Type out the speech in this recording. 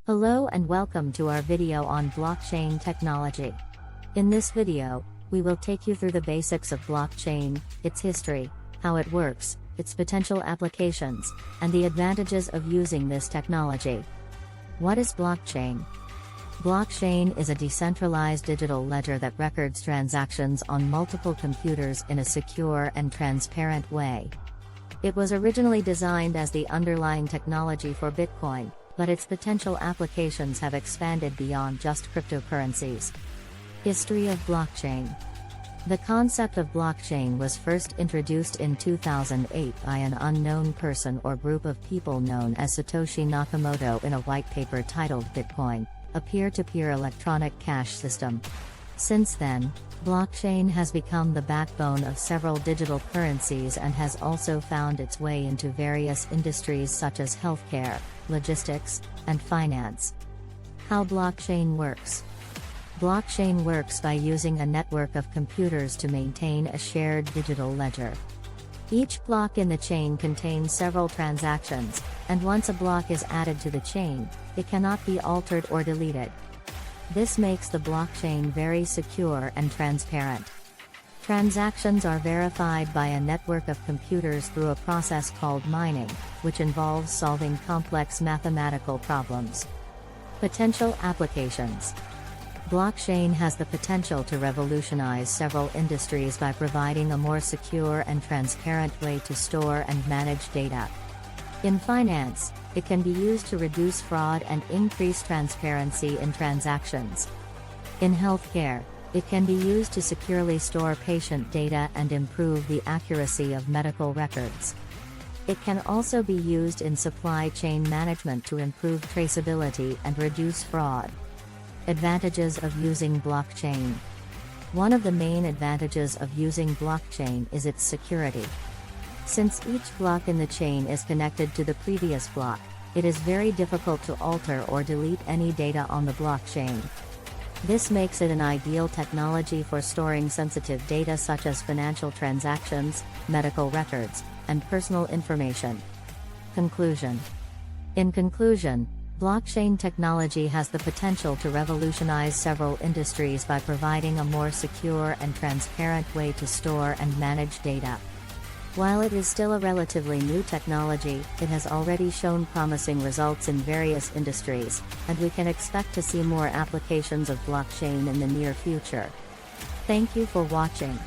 Hello and welcome to our video on blockchain technology. In this video, we will take you through the basics of blockchain, its history, how it works, its potential applications, and the advantages of using this technology. What is blockchain? Blockchain is a decentralized digital ledger that records transactions on multiple computers in a secure and transparent way. It was originally designed as the underlying technology for Bitcoin, but its potential applications have expanded beyond just cryptocurrencies. History of blockchain. The concept of blockchain was first introduced in 2008 by an unknown person or group of people known as Satoshi Nakamoto in a white paper titled Bitcoin, a peer-to-peer electronic cash system. Since then, blockchain has become the backbone of several digital currencies and has also found its way into various industries such as healthcare, logistics, and finance. How blockchain works. Blockchain works by using a network of computers to maintain a shared digital ledger. Each block in the chain contains several transactions, and once a block is added to the chain, it cannot be altered or deleted. This makes the blockchain very secure and transparent. Transactions are verified by a network of computers through a process called mining, which involves solving complex mathematical problems. Potential applications. Blockchain has the potential to revolutionize several industries by providing a more secure and transparent way to store and manage data. In finance, it can be used to reduce fraud and increase transparency in transactions. In healthcare, it can be used to securely store patient data and improve the accuracy of medical records. It can also be used in supply chain management to improve traceability and reduce fraud. Advantages of using blockchain. One of the main advantages of using blockchain is its security. Since each block in the chain is connected to the previous block, it is very difficult to alter or delete any data on the blockchain. This makes it an ideal technology for storing sensitive data such as financial transactions, medical records, and personal information. Conclusion. In conclusion, blockchain technology has the potential to revolutionize several industries by providing a more secure and transparent way to store and manage data. While it is still a relatively new technology, it has already shown promising results in various industries, and we can expect to see more applications of blockchain in the near future. Thank you for watching.